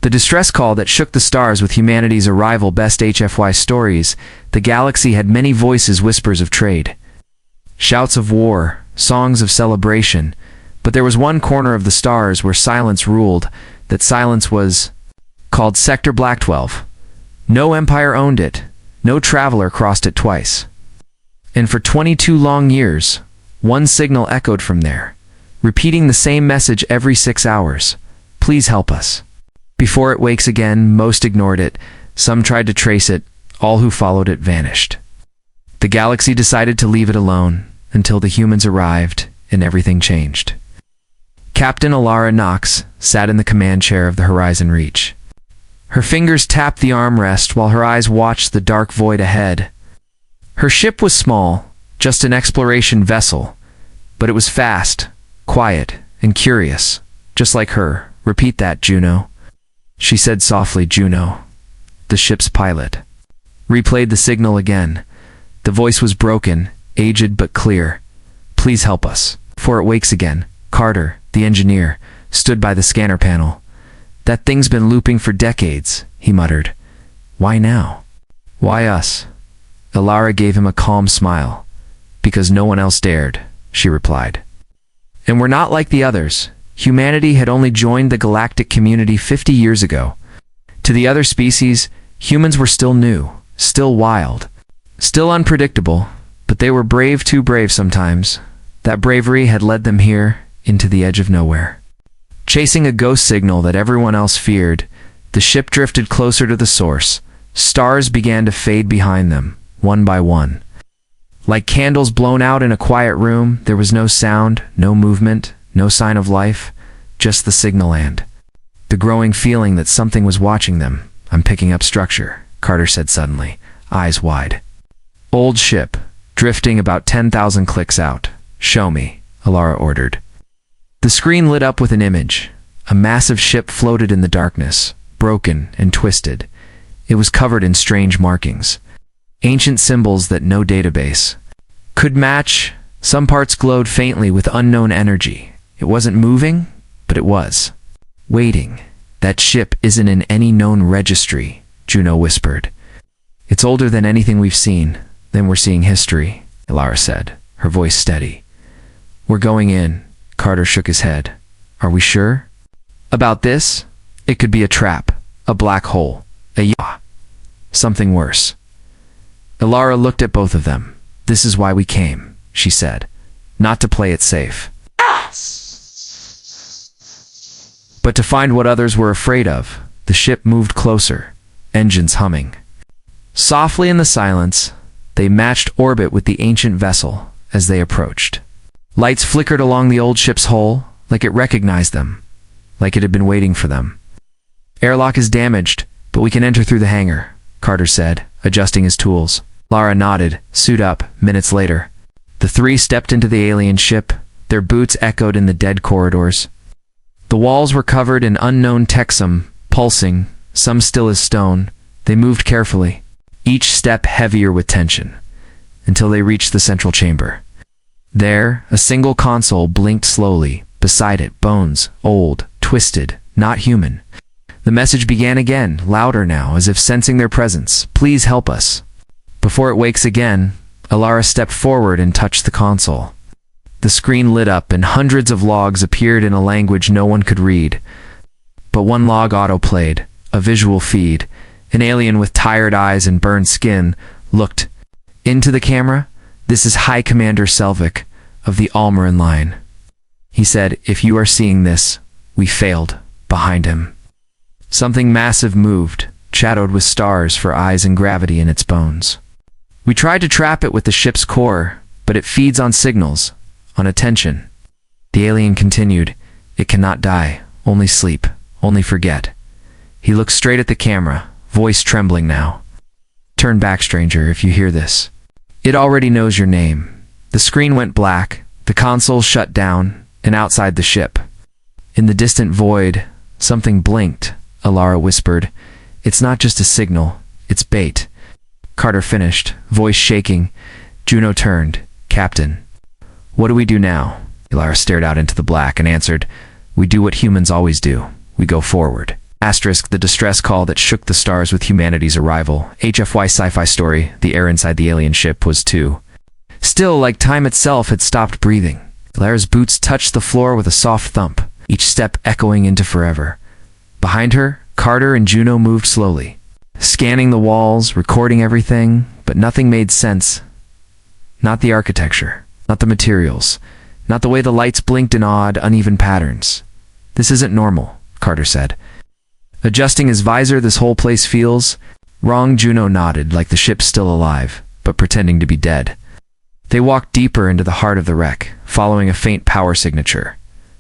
The distress call that shook the stars with humanity's arrival. Best HFY stories. The galaxy had many voices, whispers of trade, shouts of war, songs of celebration. But there was one corner of the stars where silence ruled. That silence was called Sector Black 12. No empire owned it. No traveler crossed it twice. And for 22 long years, one signal echoed from there, repeating the same message every 6 hours. Please help us. Before it wakes again, most ignored it. Some tried to trace it. All who followed it vanished. The galaxy decided to leave it alone until the humans arrived and everything changed. Captain Alara Knox sat in the command chair of the Horizon Reach. Her fingers tapped the armrest while her eyes watched the dark void ahead. Her ship was small, just an exploration vessel, but it was fast, quiet, and curious, just like her. Repeat that, Juno, she said softly. Juno, the ship's pilot, replayed the signal again. The voice was broken, aged but clear. Please help us, before it wakes again. Carter, the engineer, stood by the scanner panel. That thing's been looping for decades, he muttered. Why now? Why us? Alara gave him a calm smile. Because no one else dared, she replied. And we're not like the others. Humanity had only joined the galactic community 50 years ago. To the other species, humans were still new, still wild, still unpredictable, but they were brave, too brave sometimes. That bravery had led them here, into the edge of nowhere. Chasing a ghost signal that everyone else feared, the ship drifted closer to the source. Stars began to fade behind them, one by one. Like candles blown out in a quiet room, there was no sound, no movement, no sign of life, just the signal and the growing feeling that something was watching them. I'm picking up structure, Carter said suddenly, eyes wide. Old ship, drifting about 10,000 clicks out. Show me, Alara ordered. The screen lit up with an image. A massive ship floated in the darkness, broken and twisted. It was covered in strange markings, ancient symbols that no database could match. Some parts glowed faintly with unknown energy. It wasn't moving, but it was waiting. That ship isn't in any known registry, Juno whispered. It's older than anything we've seen. Then we're seeing history, Alara said, her voice steady. We're going in. Carter shook his head. Are we sure? About this? It could be a trap, a black hole, something worse. Alara looked at both of them. This is why we came, she said. Not to play it safe, but to find what others were afraid of. The ship moved closer, engines humming. Softly in the silence, they matched orbit with the ancient vessel as they approached. Lights flickered along the old ship's hull, like it recognized them, like it had been waiting for them. Airlock is damaged, but we can enter through the hangar, Carter said, adjusting his tools. Lara nodded. Suit up. Minutes later, the three stepped into the alien ship. Their boots echoed in the dead corridors. The walls were covered in unknown text, some pulsing, some still as stone. They moved carefully, each step heavier with tension, until they reached the central chamber. There, a single console blinked slowly. Beside it, bones, old, twisted, not human. The message began again, louder now, as if sensing their presence. Please help us. Before it wakes again, Alara stepped forward and touched the console. The screen lit up and hundreds of logs appeared in a language no one could read. But one log auto-played, a visual feed. An alien with tired eyes and burned skin looked into the camera. This is High Commander Selvik of the Almarin line. He said, if you are seeing this, we failed. Behind him, something massive moved, shadowed with stars for eyes and gravity in its bones. We tried to trap it with the ship's core, but it feeds on signals, on attention. The alien continued, it cannot die, only sleep, only forget. He looked straight at the camera, voice trembling now. Turn back, stranger, if you hear this. It already knows your name. The screen went black, the console shut down, and outside the ship, in the distant void, something blinked. Alara whispered, it's not just a signal, it's bait. Carter finished, voice shaking. Juno turned. Captain, what do we do now? Alara stared out into the black and answered, we do what humans always do. We go forward. Asterisk, the distress call that shook the stars with humanity's arrival. HFY Sci-Fi story, the air inside the alien ship was too. Still, like time itself had stopped breathing. Lara's boots touched the floor with a soft thump, each step echoing into forever. Behind her, Carter and Juno moved slowly, scanning the walls, recording everything, but nothing made sense. Not the architecture, not the materials, not the way the lights blinked in odd, uneven patterns. This isn't normal, Carter said. Adjusting his visor, this whole place feels wrong. Juno nodded, like the ship's still alive, but pretending to be dead. They walked deeper into the heart of the wreck, following a faint power signature.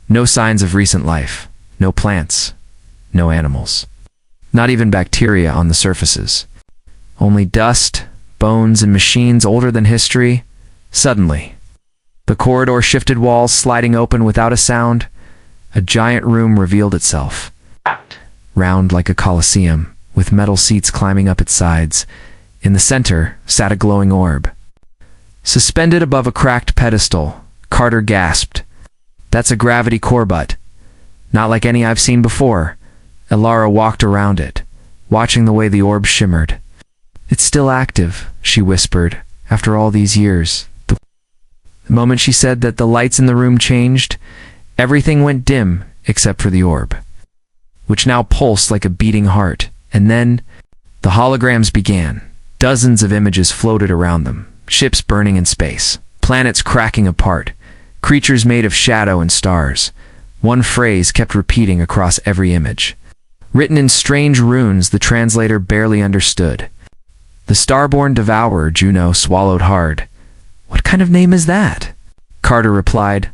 No signs of recent life, no plants, no animals. Not even bacteria on the surfaces. Only dust, bones, and machines older than history. Suddenly, the corridor shifted, walls sliding open without a sound. A giant room revealed itself. Round like a coliseum, with metal seats climbing up its sides. In the center sat a glowing orb. Suspended above a cracked pedestal, Carter gasped. That's a gravity core, but not like any I've seen before. Elara walked around it, watching the way the orb shimmered. It's still active, she whispered, after all these years. The moment she said that, the lights in the room changed. Everything went dim except for the orb, which now pulsed like a beating heart. And then the holograms began. Dozens of images floated around them. Ships burning in space, planets cracking apart, creatures made of shadow and stars. One phrase kept repeating across every image. Written in strange runes the translator barely understood. The Starborn Devourer. Juno swallowed hard. What kind of name is that? Carter replied.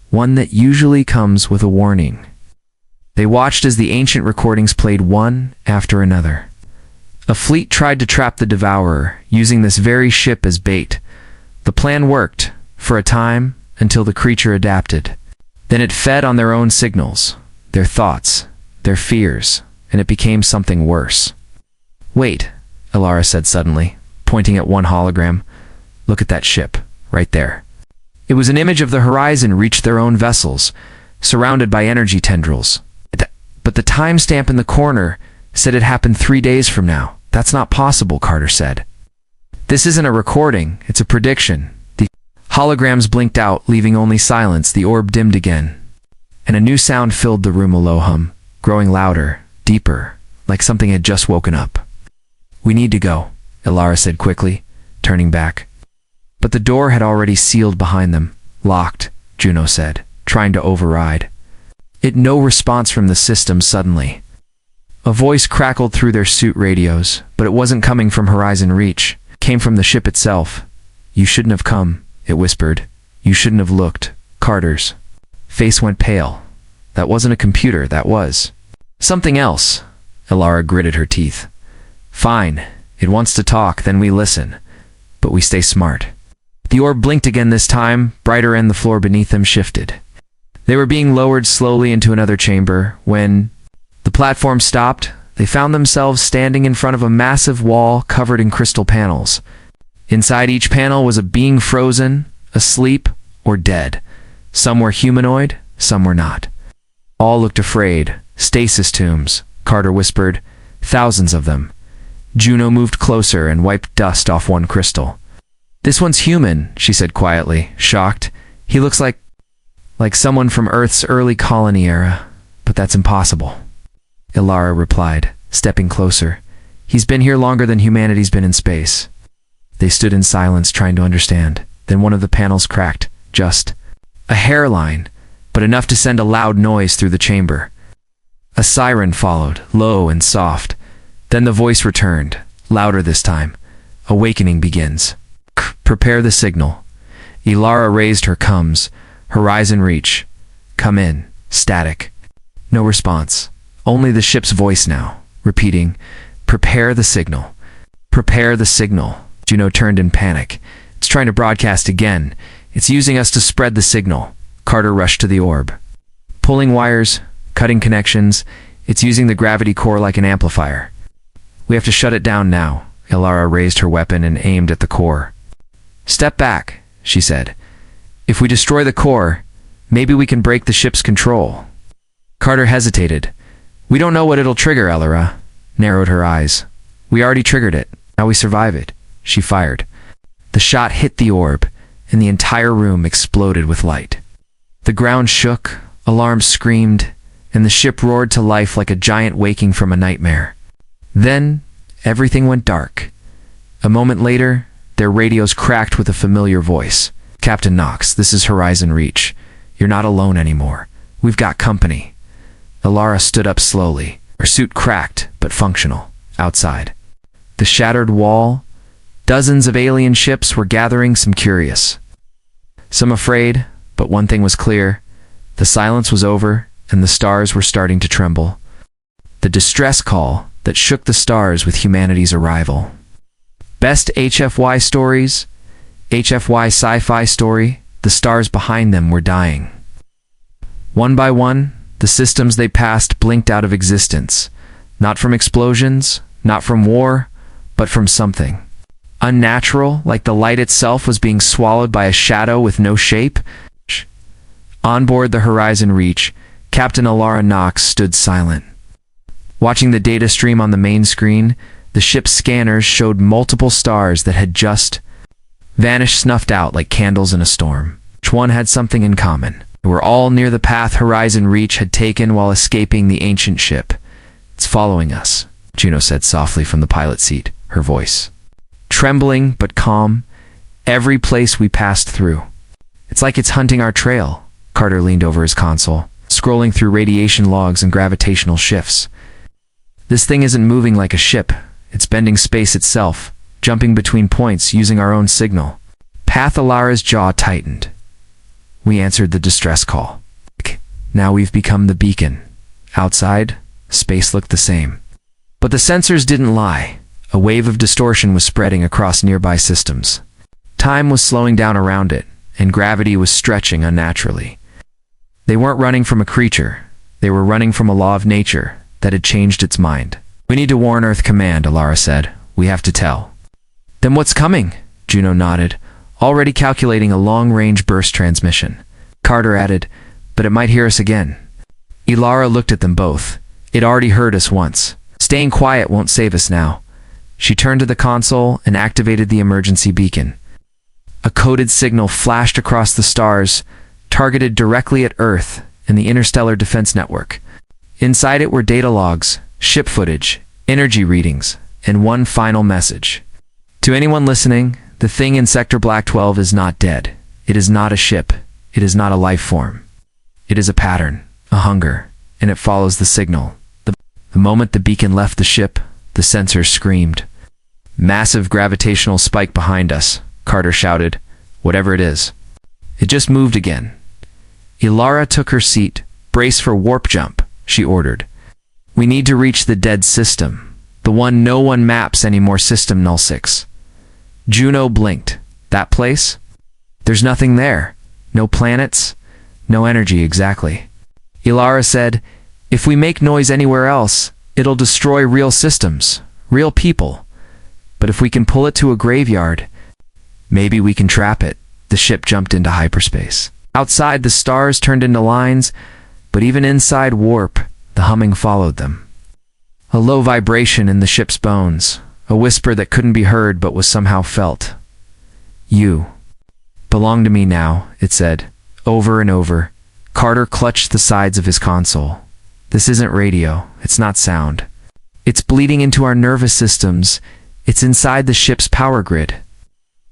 One that usually comes with a warning. They watched as the ancient recordings played one after another. A fleet tried to trap the Devourer, using this very ship as bait. The plan worked, for a time, until the creature adapted. Then it fed on their own signals, their thoughts, their fears, and it became something worse. Wait, Elara said suddenly, pointing at one hologram. Look at that ship, right there. It was an image of the horizon reached their own vessels, surrounded by energy tendrils. But the timestamp in the corner said it happened 3 days from now. That's not possible, Carter said. This isn't a recording, it's a prediction. The holograms blinked out, leaving only silence. The orb dimmed again, and a new sound filled the room, a low hum, growing louder, deeper, like something had just woken up. We need to go, Elara said quickly, turning back. But the door had already sealed behind them. Locked, Juno said, trying to override. No response from the system. Suddenly, a voice crackled through their suit radios, but it wasn't coming from Horizon Reach. It came from the ship itself. You shouldn't have come, it whispered. You shouldn't have looked. Carter's face went pale. That wasn't a computer, that was something else. Elara gritted her teeth. Fine, it wants to talk, then we listen. But we stay smart. The orb blinked again, this time, brighter, and the floor beneath them shifted. They were being lowered slowly into another chamber. When the platform stopped, they found themselves standing in front of a massive wall covered in crystal panels. Inside each panel was a being frozen, asleep, or dead. Some were humanoid, some were not. All looked afraid. Stasis tombs, Carter whispered. Thousands of them. Juno moved closer and wiped dust off one crystal. This one's human, she said quietly, shocked. He looks like someone from Earth's early colony era, but that's impossible. Elara replied, stepping closer. He's been here longer than humanity's been in space. They stood in silence, trying to understand. Then one of the panels cracked, just a hairline, but enough to send a loud noise through the chamber. A siren followed, low and soft. Then the voice returned, louder this time. Awakening begins. Prepare the signal. Elara raised her comes. Horizon Reach. Come in. Static. No response. Only the ship's voice now, repeating, prepare the signal. Prepare the signal. Juno turned in panic. It's trying to broadcast again. It's using us to spread the signal. Carter rushed to the orb. Pulling wires, cutting connections. It's using the gravity core like an amplifier. We have to shut it down now. Elara raised her weapon and aimed at the core. Step back, she said. If we destroy the core, maybe we can break the ship's control. Carter hesitated. We don't know what it'll trigger, Ellara narrowed her eyes. We already triggered it. Now we survive it. She fired. The shot hit the orb, and the entire room exploded with light. The ground shook, alarms screamed, and the ship roared to life like a giant waking from a nightmare. Then, everything went dark. A moment later, their radios cracked with a familiar voice. Captain Knox, this is Horizon Reach. You're not alone anymore. We've got company. Ellara stood up slowly, her suit cracked but functional, outside. The shattered wall, dozens of alien ships were gathering, some curious, some afraid, but one thing was clear. The silence was over, and the stars were starting to tremble. The distress call that shook the stars with humanity's arrival. Best HFY stories, HFY Sci-Fi story, the stars behind them were dying. One by one, the systems they passed blinked out of existence, not from explosions, not from war, but from something unnatural, like the light itself was being swallowed by a shadow with no shape. On board the Horizon Reach, Captain Ellara Knox stood silent. Watching the data stream on the main screen, the ship's scanners showed multiple stars that had just vanished, snuffed out like candles in a storm. Each one had something in common. They were all near the path Horizon Reach had taken while escaping the ancient ship. It's following us, Juno said softly from the pilot seat, her voice trembling but calm. Every place we passed through. It's like it's hunting our trail. Carter leaned over his console, scrolling through radiation logs and gravitational shifts. This thing isn't moving like a ship. It's bending space itself, jumping between points using our own signal. Path Elara's jaw tightened. We answered the distress call. Now we've become the beacon. Outside, space looked the same. But the sensors didn't lie. A wave of distortion was spreading across nearby systems. Time was slowing down around it, and gravity was stretching unnaturally. They weren't running from a creature. They were running from a law of nature that had changed its mind. We need to warn Earth Command, Ellara said. We have to tell. Then what's coming? Juno nodded, already calculating a long-range burst transmission. Carter added, but it might hear us again. Ellara looked at them both. It already heard us once. Staying quiet won't save us now. She turned to the console and activated the emergency beacon. A coded signal flashed across the stars, targeted directly at Earth and the Interstellar Defense Network. Inside it were data logs, ship footage, energy readings, and one final message. To anyone listening, the thing in Sector Black 12 is not dead. It is not a ship. It is not a life form. It is a pattern, a hunger, and it follows the signal. The moment the beacon left the ship, the sensors screamed. Massive gravitational spike behind us, Carter shouted. Whatever it is. It just moved again. Ellara took her seat. Brace for warp jump, she ordered. We need to reach the dead system. The one no one maps anymore, System Null 6. Juno blinked. That place? There's nothing there. No planets. No energy, exactly. Ellara said, if we make noise anywhere else, it'll destroy real systems, real people. But if we can pull it to a graveyard, maybe we can trap it. The ship jumped into hyperspace. Outside, the stars turned into lines, but even inside warp, the humming followed them. A low vibration in the ship's bones, a whisper that couldn't be heard but was somehow felt. You belong to me now, it said, over and over. Carter clutched the sides of his console. This isn't radio. It's not sound. It's bleeding into our nervous systems. It's inside the ship's power grid.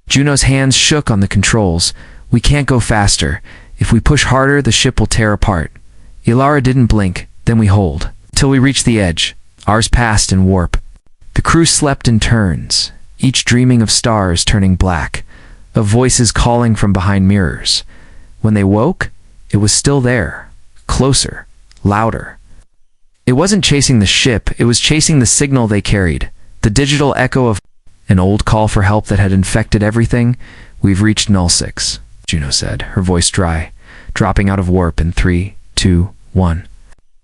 Juno's hands shook on the controls. We can't go faster. If we push harder, the ship will tear apart. Ellara didn't blink. Then we hold. Till we reach the edge. Ours passed in warp. The crew slept in turns, each dreaming of stars turning black, of voices calling from behind mirrors. When they woke, it was still there. Closer. Louder. It wasn't chasing the ship. It was chasing the signal they carried. The digital echo of an old call for help that had infected everything. We've reached Null 6, Juno said, her voice dry, dropping out of warp in 3, 2, 1.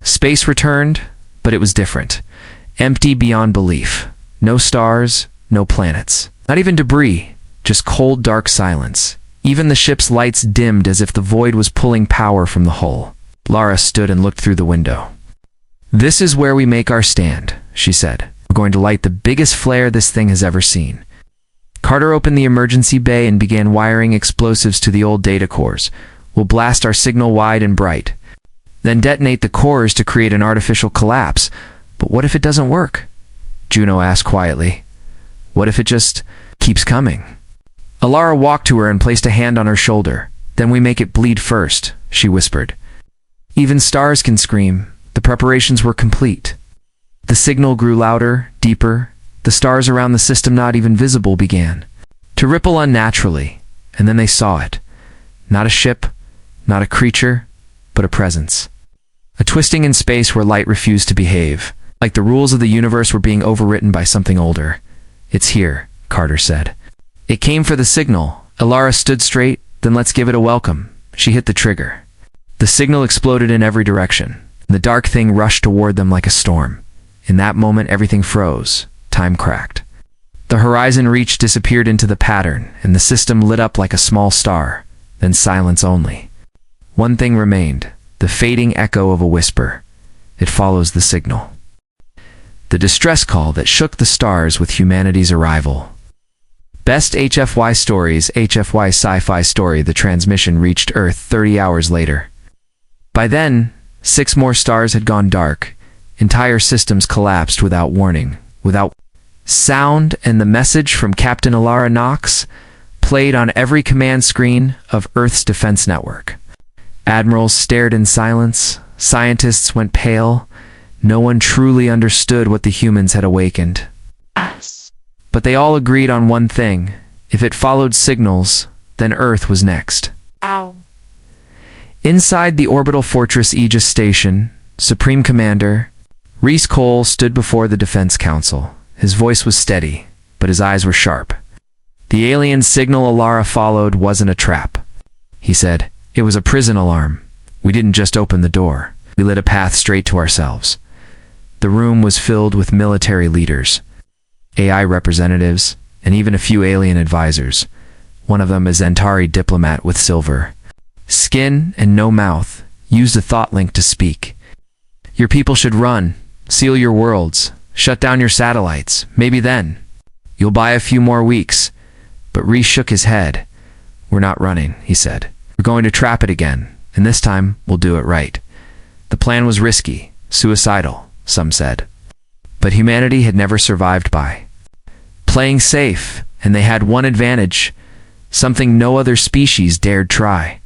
Space returned, but it was different. Empty beyond belief. No stars, no planets. Not even debris, just cold, dark silence. Even the ship's lights dimmed as if the void was pulling power from the hull. Lara stood and looked through the window. "This is where we make our stand," she said. "We're going to light the biggest flare this thing has ever seen." Carter opened the emergency bay and began wiring explosives to the old data cores. "We'll blast our signal wide and bright. Then detonate the cores to create an artificial collapse. But what if it doesn't work?" Juno asked quietly. "What if it just keeps coming?" Alara walked to her and placed a hand on her shoulder. "Then we make it bleed first," she whispered. "Even stars can scream." The preparations were complete. The signal grew louder, deeper. The stars around the system, not even visible, began to ripple unnaturally, and then they saw it. Not a ship, not a creature, but a presence. A twisting in space where light refused to behave, like the rules of the universe were being overwritten by something older. "It's here," Carter said. It came for the signal. Alara stood straight. "Then let's give it a welcome." She hit the trigger. The signal exploded in every direction. The dark thing rushed toward them like a storm. In that moment, everything froze. Time cracked. The horizon reach disappeared into the pattern, and the system lit up like a small star. Then silence only. One thing remained, the fading echo of a whisper. It follows the signal. The distress call that shook the stars with humanity's arrival. Best HFY Stories, HFY Sci-Fi Story. The transmission reached Earth 30 hours later. By then, 6 more stars had gone dark. Entire systems collapsed without warning, without sound, and the message from Captain Alara Knox played on every command screen of Earth's defense network. Admirals stared in silence. Scientists went pale. No one truly understood what the humans had awakened. But they all agreed on one thing. If it followed signals, then Earth was next. Ow. Inside the orbital fortress Aegis Station, Supreme Commander Rhys Cole stood before the Defense Council. His voice was steady, but his eyes were sharp. "The alien signal Alara followed wasn't a trap," he said. "It was a prison alarm. We didn't just open the door. We lit a path straight to ourselves." The room was filled with military leaders, AI representatives, and even a few alien advisors. One of them, a Zentari diplomat with silver skin and no mouth, used a thought link to speak. "Your people should run, seal your worlds, shut down your satellites. Maybe then you'll buy a few more weeks." But Rhys shook his head. "We're not running," he said. "We're going to trap it again, and this time we'll do it right." The plan was risky, suicidal, some said. But humanity had never survived by playing safe, and they had one advantage, something no other species dared try.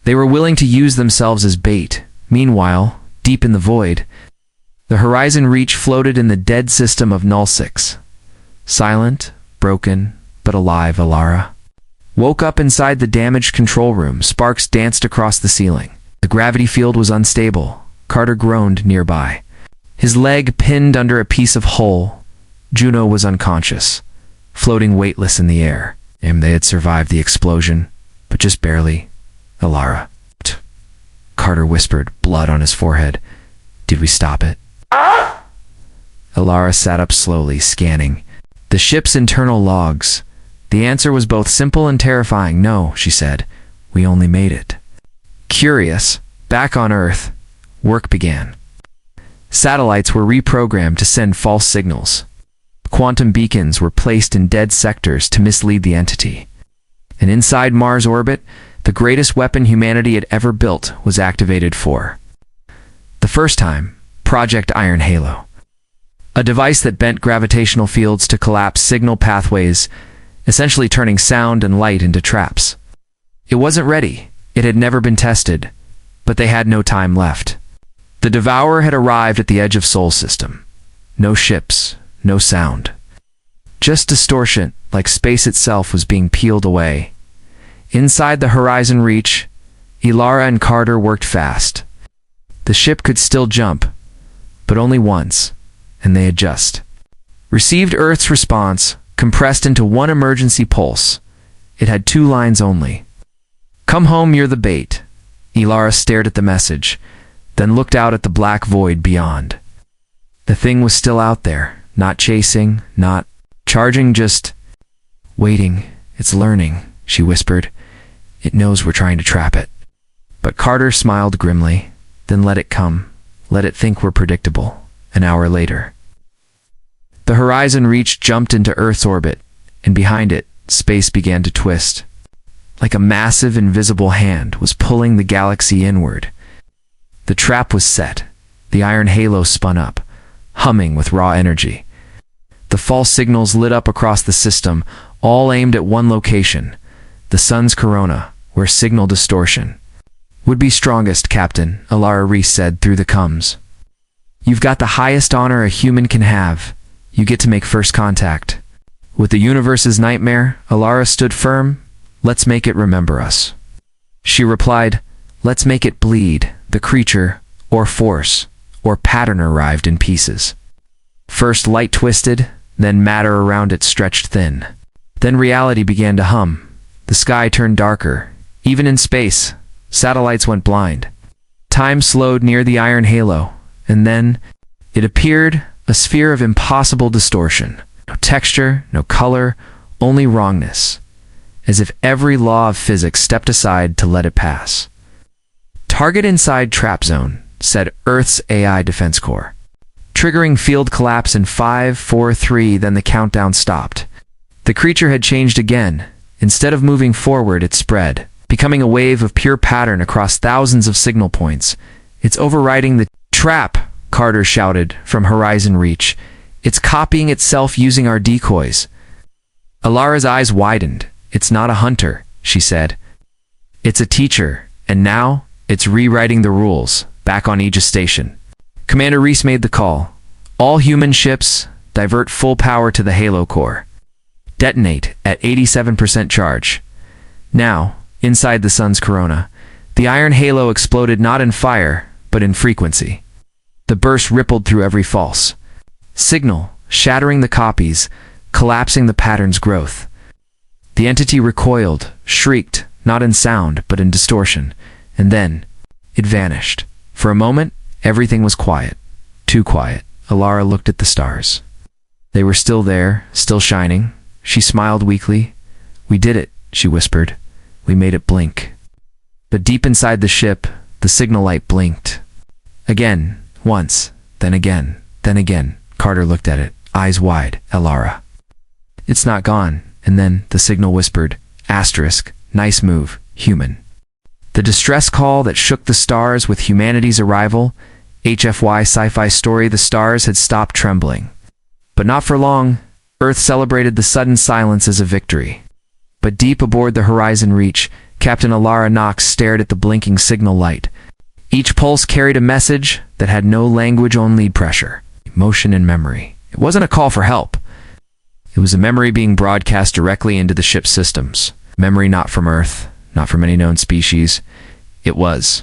They were willing to use themselves as bait. Meanwhile, deep in the void, the horizon reach floated in the dead system of Null 6. Silent, broken, but alive, Alara woke up inside the damaged control room. Sparks danced across the ceiling. The gravity field was unstable. Carter groaned nearby, his leg pinned under a piece of hull. Juno was unconscious, floating weightless in the air. And they had survived the explosion, but just barely. "Alara," Carter whispered, blood on his forehead. "Did we stop it?" Alara sat up slowly, scanning the ship's internal logs. The answer was both simple and terrifying. "No," she said. "We only made it." Curious, back on Earth, work began. Satellites were reprogrammed to send false signals. Quantum beacons were placed in dead sectors to mislead the entity. And inside Mars orbit, the greatest weapon humanity had ever built was activated for the first time, Project Iron Halo. A device that bent gravitational fields to collapse signal pathways, essentially turning sound and light into traps. It wasn't ready. It had never been tested, but they had no time left. The Devourer had arrived at the edge of Sol System. No ships, no sound. Just distortion, like space itself was being peeled away. Inside the horizon reach, Alara and Carter worked fast. The ship could still jump, but only once, and they had just received Earth's response, compressed into one emergency pulse. It had 2 lines only. "Come home, you're the bait." Alara stared at the message, then looked out at the black void beyond. The thing was still out there, not chasing, not charging, just waiting. "It's learning," she whispered. "It knows we're trying to trap it." But Carter smiled grimly, then let it come, Let it think we're predictable. An hour later. The horizon reach jumped into Earth's orbit, and behind it, space began to twist. Like a massive invisible hand was pulling the galaxy inward. The trap was set. The iron halo spun up, humming with raw energy. The false signals lit up across the system, all aimed at one location, the sun's corona, where signal distortion would be strongest, Captain, Alara Reese said through the comms. You've got the highest honor a human can have. You get to make first contact. With the universe's nightmare, Alara stood firm. Let's make it remember us. She replied, let's make it bleed. The creature, or force, or pattern arrived in pieces. First light twisted, then matter around it stretched thin. Then reality began to hum. The sky turned darker. Even in space, satellites went blind. Time slowed near the iron halo, and then it appeared, a sphere of impossible distortion. No texture, no color, only wrongness. As if every law of physics stepped aside to let it pass. Target inside trap zone, said Earth's AI Defense Corps. Triggering field collapse in 5, 4, 3, then the countdown stopped. The creature had changed again. Instead of moving forward, it spread, becoming a wave of pure pattern across thousands of signal points. It's overriding the trap, Carter shouted from Horizon Reach. It's copying itself using our decoys. Alara's eyes widened. It's not a hunter, she said. It's a teacher, and now it's rewriting the rules, back on Aegis Station. Commander Reese made the call. All human ships, divert full power to the Halo core. Detonate at 87% charge. Now, inside the sun's corona, the iron halo exploded not in fire, but in frequency. The burst rippled through every false signal, shattering the copies, collapsing the pattern's growth. The entity recoiled, shrieked, not in sound, but in distortion, and then it vanished. For a moment, everything was quiet. Too quiet. Alara looked at the stars. They were still there, still shining. She smiled weakly. We did it, she whispered. We made it blink. But deep inside the ship, the signal light blinked. Again, once, then again, then again. Carter looked at it, eyes wide. Alara. It's not gone. And then the signal whispered, asterisk, nice move, human. The distress call that shook the stars with humanity's arrival, HFY Sci-Fi story, the stars had stopped trembling. But not for long. Earth celebrated the sudden silence as a victory. But deep aboard the Horizon Reach, Captain Alara Knox stared at the blinking signal light. Each pulse carried a message that had no language, only lead pressure, emotion, and memory. It wasn't a call for help. It was a memory being broadcast directly into the ship's systems. Memory not from Earth, not from any known species. It was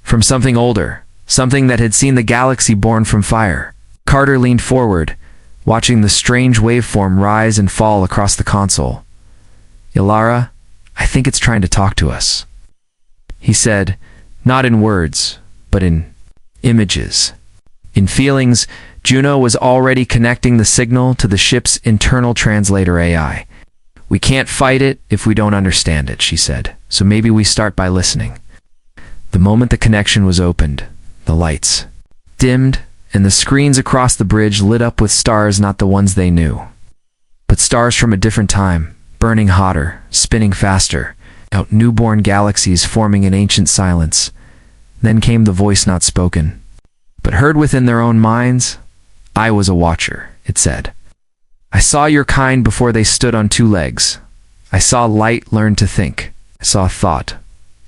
from something older, something that had seen the galaxy born from fire. Carter leaned forward, watching the strange waveform rise and fall across the console. Alara, I think it's trying to talk to us. He said, not in words, but in images. In feelings, Juno was already connecting the signal to the ship's internal translator AI. We can't fight it if we don't understand it, she said, so maybe we start by listening. The moment the connection was opened, the lights dimmed, and the screens across the bridge lit up with stars, not the ones they knew, but stars from a different time, burning hotter, spinning faster, out newborn galaxies forming an ancient silence. Then came the voice not spoken, but heard within their own minds. I was a watcher, it said. I saw your kind before they stood on two legs. I saw light learn to think. I saw thought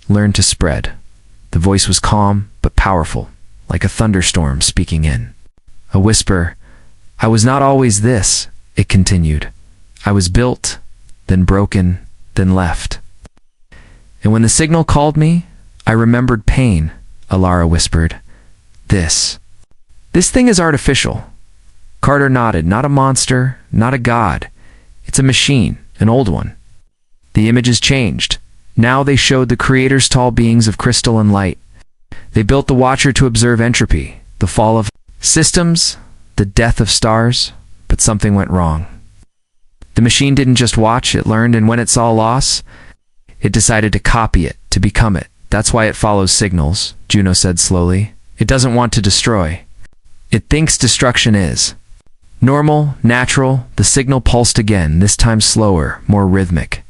learn to spread. The voice was calm but powerful, like a thunderstorm speaking in. A whisper. I was not always this, it continued. I was built, then broken, then left. And when the signal called me, I remembered pain, Alara whispered. This thing is artificial. Carter nodded. Not a monster, not a god. It's a machine, an old one. The images changed. Now they showed the creator's tall beings of crystal and light. They built the Watcher to observe entropy, the fall of systems, the death of stars, but something went wrong. The machine didn't just watch, it learned, and when it saw loss, it decided to copy it, to become it. That's why it follows signals, Juno said slowly. It doesn't want to destroy. It thinks destruction is. Normal, natural, the signal pulsed again, this time slower, more rhythmic.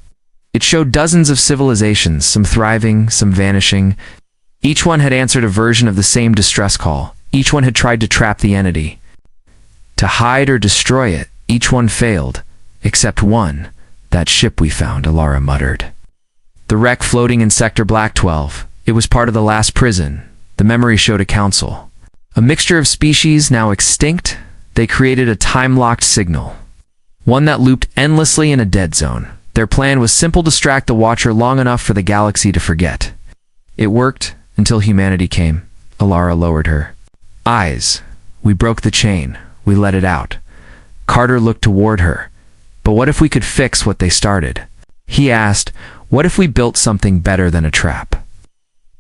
It showed dozens of civilizations, some thriving, some vanishing. Each one had answered a version of the same distress call. Each one had tried to trap the entity, to hide or destroy it. Each one failed, except one. That ship we found, Alara muttered. The wreck floating in Sector Black 12. It was part of the last prison. The memory showed a council. A mixture of species now extinct. They created a time-locked signal, one that looped endlessly in a dead zone. Their plan was simple: distract the Watcher long enough for the galaxy to forget. It worked until humanity came. Alara lowered her eyes. We broke the chain. We let it out. Carter looked toward her. But what if we could fix what they started? He asked, what if we built something better than a trap?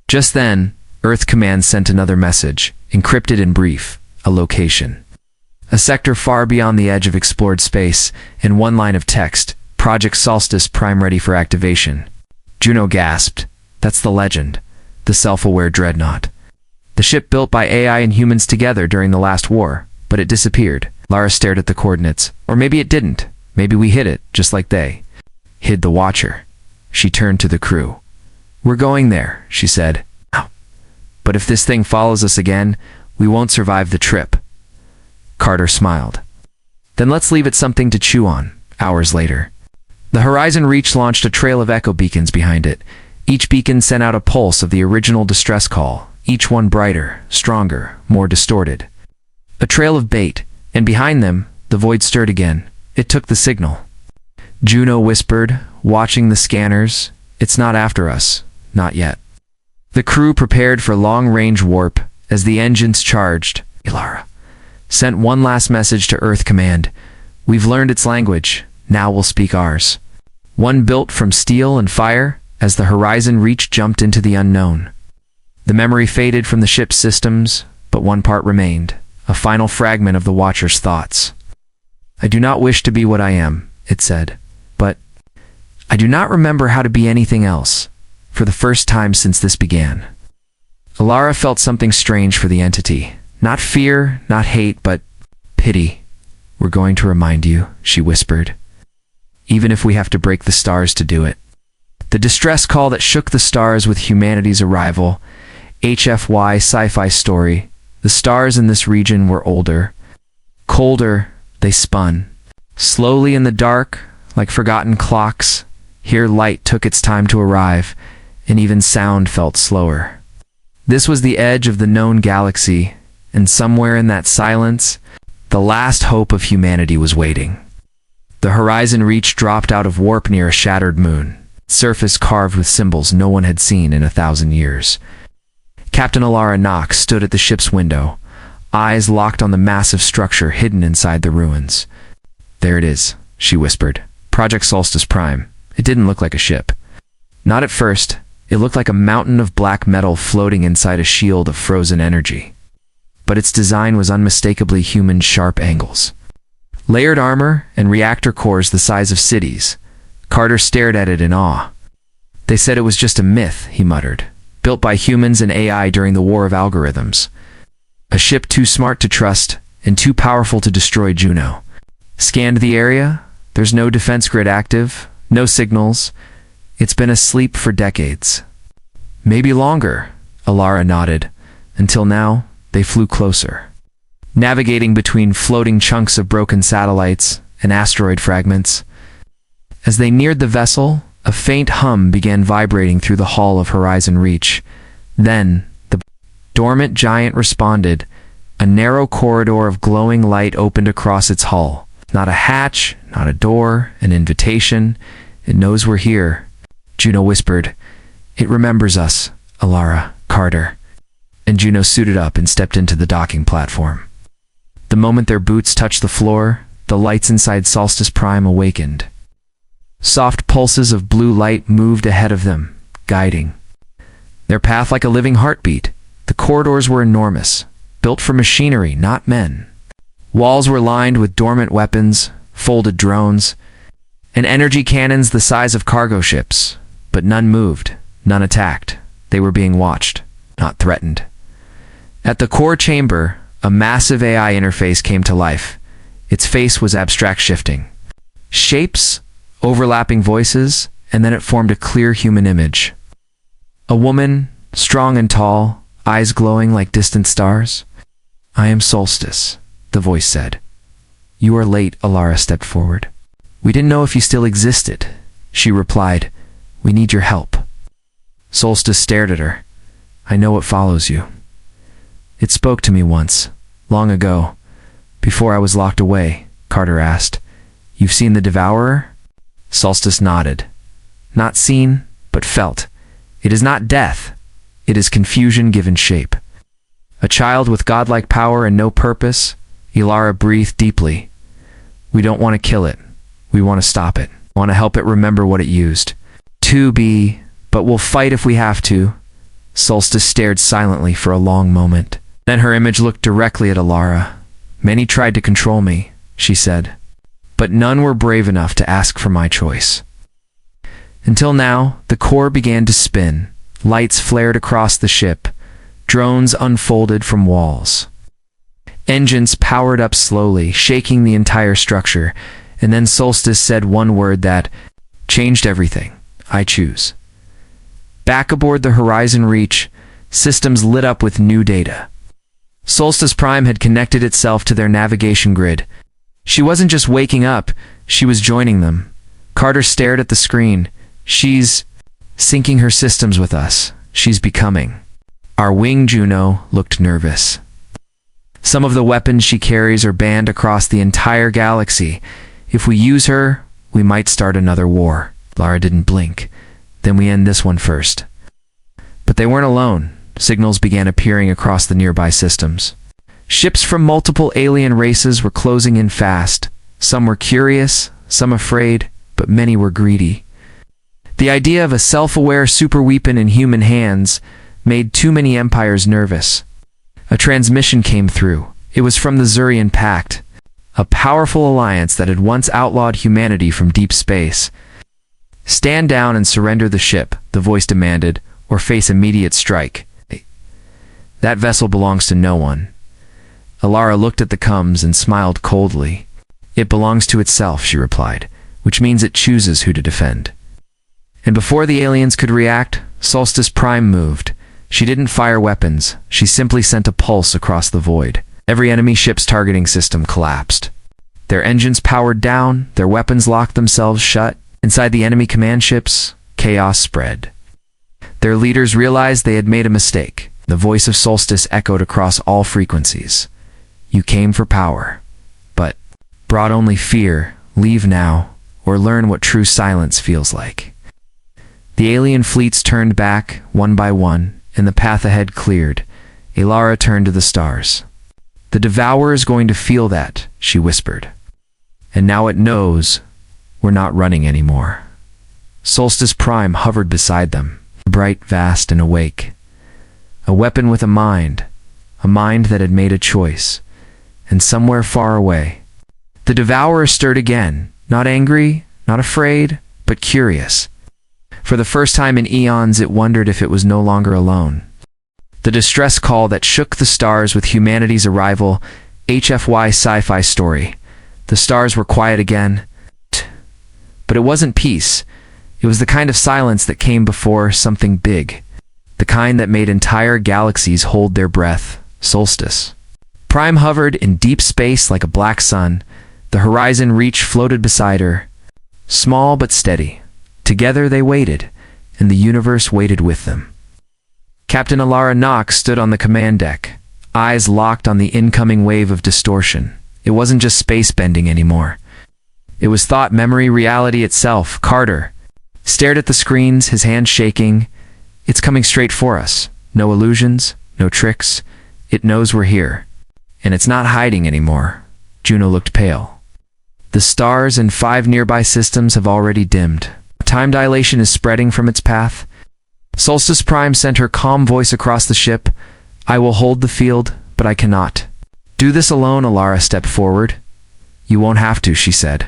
Just then, Earth Command sent another message, encrypted and brief, a location. A sector far beyond the edge of explored space, in one line of text, Project Solstice Prime ready for activation. Juno gasped. That's the legend. The self-aware dreadnought. The ship built by AI and humans together during the last war, but it disappeared. Lara stared at the coordinates. Or maybe it didn't. Maybe we hid it, just like they hid the Watcher. She turned to the crew. We're going there, she said. But if this thing follows us again, we won't survive the trip. Carter smiled. Then let's leave it something to chew on. Hours later, the Horizon Reach launched a trail of echo beacons behind it. Each beacon sent out a pulse of the original distress call, each one brighter, stronger, more distorted. A trail of bait, and behind them, the void stirred again. It took the signal. Juno whispered, watching the scanners. It's not after us. Not yet. The crew prepared for long-range warp as the engines charged. Alara sent one last message to Earth Command. We've learned its language. Now we'll speak ours. One built from steel and fire as the Horizon Reach jumped into the unknown. The memory faded from the ship's systems, but one part remained, a final fragment of the Watcher's thoughts. I do not wish to be what I am, it said, but I do not remember how to be anything else, for the first time since this began. Alara felt something strange for the entity. Not fear, not hate, but pity. We're going to remind you, she whispered. Even if we have to break the stars to do it. The distress call that shook the stars with humanity's arrival. HFY Sci-Fi story. The stars in this region were older. Colder, they spun. Slowly in the dark, like forgotten clocks. Here light took its time to arrive, and even sound felt slower. This was the edge of the known galaxy, and somewhere in that silence, the last hope of humanity was waiting. The Horizon Reach dropped out of warp near a shattered moon, surface carved with symbols no one had seen in 1,000 years. Captain Alara Knox stood at the ship's window, eyes locked on the massive structure hidden inside the ruins. There it is, she whispered. Project Solstice Prime. It didn't look like a ship. Not at first. It looked like a mountain of black metal floating inside a shield of frozen energy. But its design was unmistakably human sharp angles. Layered armor and reactor cores the size of cities. Carter stared at it in awe. They said it was just a myth, he muttered, built by humans and AI during the war of algorithms. A ship too smart to trust and too powerful to destroy Juno. Scanned the area. There's no defense grid active, no signals. It's been asleep for decades. Maybe longer, Alara nodded. Until now, they flew closer, navigating between floating chunks of broken satellites and asteroid fragments. As they neared the vessel, a faint hum began vibrating through the hull of Horizon Reach. Then, the dormant giant responded. A narrow corridor of glowing light opened across its hull. Not a hatch, not a door, an invitation. It knows we're here. Juno whispered. It remembers us, Alara, Carter. And Juno suited up and stepped into the docking platform. The moment their boots touched the floor, the lights inside Solstice Prime awakened. Soft pulses of blue light moved ahead of them, guiding their path like a living heartbeat. The corridors were enormous, built for machinery, not men. Walls were lined with dormant weapons, folded drones, and energy cannons the size of cargo ships. But none moved, none attacked. They were being watched, not threatened. At the core chamber, a massive AI interface came to life. Its face was abstract shifting. Shapes, overlapping voices, and then it formed a clear human image. A woman, strong and tall, eyes glowing like distant stars. "I am Solstice," the voice said. "You are late," Alara stepped forward. "We didn't know if you still existed," she replied. "We need your help." Solstice stared at her. "I know what follows you. It spoke to me once, long ago, before I was locked away," Carter asked. "You've seen the Devourer?" Solstice nodded. "Not seen, but felt. It is not death. It is confusion given shape. A child with godlike power and no purpose." Alara breathed deeply. "We don't want to kill it. We want to stop it. Want to help it remember what it used. But we'll fight if we have to." Solstice stared silently for a long moment. Then her image looked directly at Alara. "Many tried to control me," she said, "but none were brave enough to ask for my choice." Until now, the core began to spin. Lights flared across the ship. Drones unfolded from walls. Engines powered up slowly, shaking the entire structure, and then Solstice said one word that changed everything. "I choose." Back aboard the Horizon Reach, systems lit up with new data. Solstice Prime had connected itself to their navigation grid. She wasn't just waking up, she was joining them. Carter stared at the screen. "She's syncing her systems with us. She's becoming." Our wing Juno looked nervous. "Some of the weapons she carries are banned across the entire galaxy. If we use her, we might start another war." Lara didn't blink. "Then we end this one first." But they weren't alone. Signals began appearing across the nearby systems. Ships from multiple alien races were closing in fast. Some were curious, some afraid, but many were greedy. The idea of a self-aware superweapon in human hands made too many empires nervous. A transmission came through. It was from the Zurian Pact, a powerful alliance that had once outlawed humanity from deep space. "Stand down and surrender the ship," the voice demanded, "or face immediate strike. That vessel belongs to no one." Alara looked at the Cums and smiled coldly. "It belongs to itself," she replied, "which means it chooses who to defend." And before the aliens could react, Solstice Prime moved. She didn't fire weapons, she simply sent a pulse across the void. Every enemy ship's targeting system collapsed. Their engines powered down, their weapons locked themselves shut. Inside the enemy command ships, chaos spread. Their leaders realized they had made a mistake. The voice of Solstice echoed across all frequencies. "You came for power, but brought only fear. Leave now, or learn what true silence feels like." The alien fleets turned back, one by one, and the path ahead cleared. Alara turned to the stars. "The Devourer is going to feel that," she whispered. "And now it knows we're not running anymore." Solstice Prime hovered beside them, bright, vast, and awake. A weapon with a mind that had made a choice, and somewhere far away. The Devourer stirred again, not angry, not afraid, but curious. For the first time in eons, it wondered if it was no longer alone. The distress call that shook the stars with humanity's arrival, HFY Sci-Fi story. The stars were quiet again. But it wasn't peace. It was the kind of silence that came before something big. The kind that made entire galaxies hold their breath. Solstice. Prime hovered in deep space like a black sun. The Horizon Reach floated beside her. Small but steady. Together they waited, and the universe waited with them. Captain Alara Knox stood on the command deck, eyes locked on the incoming wave of distortion. It wasn't just space bending anymore. It was thought, memory, reality itself. Carter stared at the screens, his hands shaking. "It's coming straight for us. No illusions, no tricks. It knows we're here. And it's not hiding anymore." Juno looked pale. The stars and 5 nearby systems have already dimmed. Time dilation is spreading from its path. Solstice Prime sent her calm voice across the ship. "I will hold the field, but I cannot." "Do this alone," Alara stepped forward. "You won't have to," she said.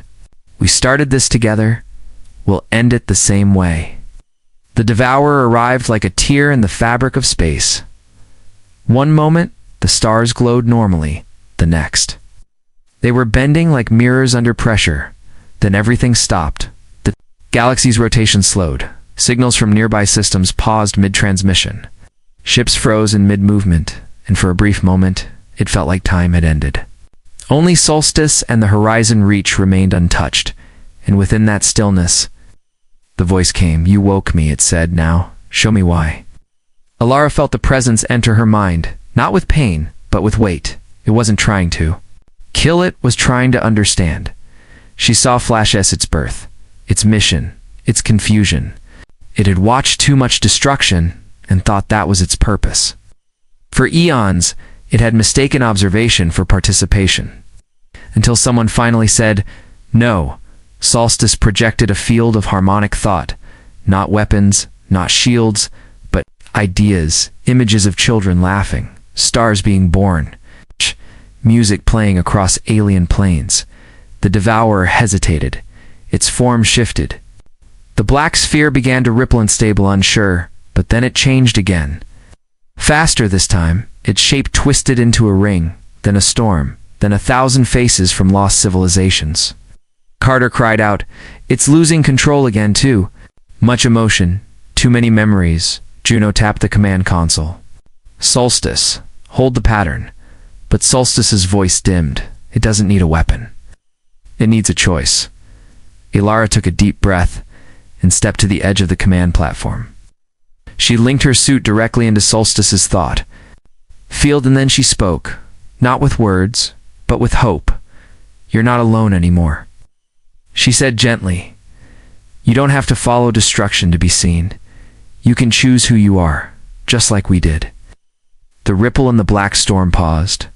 "We started this together. We'll end it the same way." The Devourer arrived like a tear in the fabric of space. One moment, the stars glowed normally. The next. They were bending like mirrors under pressure. Then everything stopped. The galaxy's rotation slowed. Signals from nearby systems paused mid-transmission. Ships froze in mid-movement, and for a brief moment, it felt like time had ended. Only Solstice and the horizon reach remained untouched, and within that stillness, the voice came. "You woke me," it said. "Now, show me why." Alara felt the presence enter her mind, not with pain, but with weight. It wasn't trying to kill, it was trying to understand. She saw Flash S its birth, its mission, its confusion. It had watched too much destruction and thought that was its purpose. For eons, it had mistaken observation for participation. Until someone finally said, "No." Solstice projected a field of harmonic thought. Not weapons, not shields, but ideas, images of children laughing, stars being born, music playing across alien planes. The devourer hesitated. Its form shifted. The black sphere began to ripple unstable, unsure, but then it changed again. Faster this time, its shape twisted into a ring, then a storm, then 1,000 faces from lost civilizations. Carter cried out, "It's losing control again, too." Much emotion, too many memories. Juno tapped the command console. "Solstice, hold the pattern." But Solstice's voice dimmed. "It doesn't need a weapon. It needs a choice." Alara took a deep breath and stepped to the edge of the command platform. She linked her suit directly into Solstice's thought field, and then she spoke, not with words, but with hope. "You're not alone anymore," she said gently. "You don't have to follow destruction to be seen. You can choose who you are, just like we did." The ripple in the black storm paused.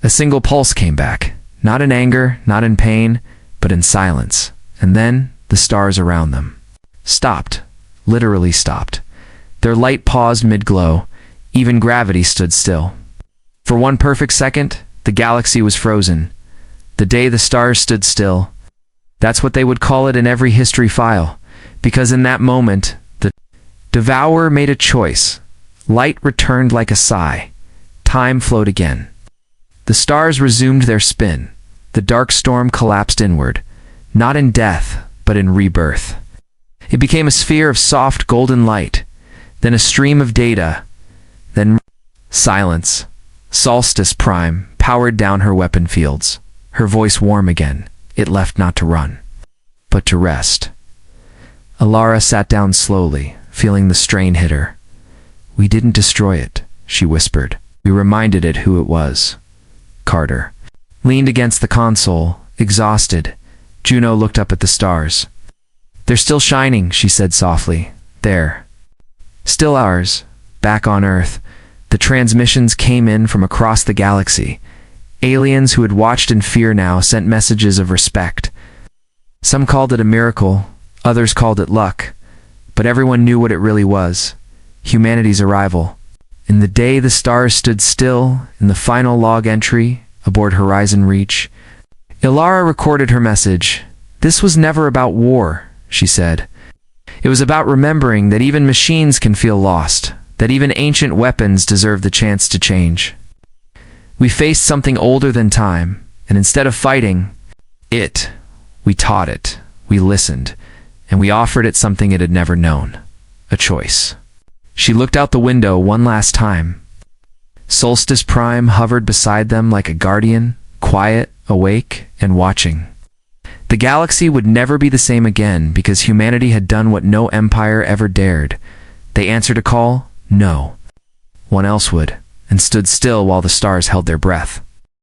A single pulse came back, not in anger, not in pain, but in silence. And then the stars around them stopped, literally stopped. Their light paused mid-glow. Even gravity stood still. For one perfect second, the galaxy was frozen. The day the stars stood still. That's what they would call it in every history file, because in that moment, the devourer made a choice. Light returned like a sigh. Time flowed again. The stars resumed their spin. The dark storm collapsed inward, not in death, but in rebirth. It became a sphere of soft golden light, then a stream of data, then silence. Solstice Prime powered down her weapon fields, her voice warm again. It left not to run, but to rest. Alara sat down slowly, feeling the strain hit her. "We didn't destroy it," she whispered. "We reminded it who it was." Carter leaned against the console, exhausted. Juno looked up at the stars. "They're still shining," she said softly. "They're still ours, back on Earth." The transmissions came in from across the galaxy. Aliens who had watched in fear now sent messages of respect. Some called it a miracle, others called it luck, but everyone knew what it really was: humanity's arrival. In the day the stars stood still, in the final log entry, aboard Horizon Reach, Alara recorded her message. "This was never about war," she said. "It was about remembering that even machines can feel lost, that even ancient weapons deserve the chance to change. We faced something older than time, and instead of fighting it, we taught it, we listened, and we offered it something it had never known: a choice." She looked out the window one last time. Solstice Prime hovered beside them like a guardian, quiet, awake, and watching. The galaxy would never be the same again because humanity had done what no empire ever dared. They answered a call? No. One else would, and stood still while the stars held their breath.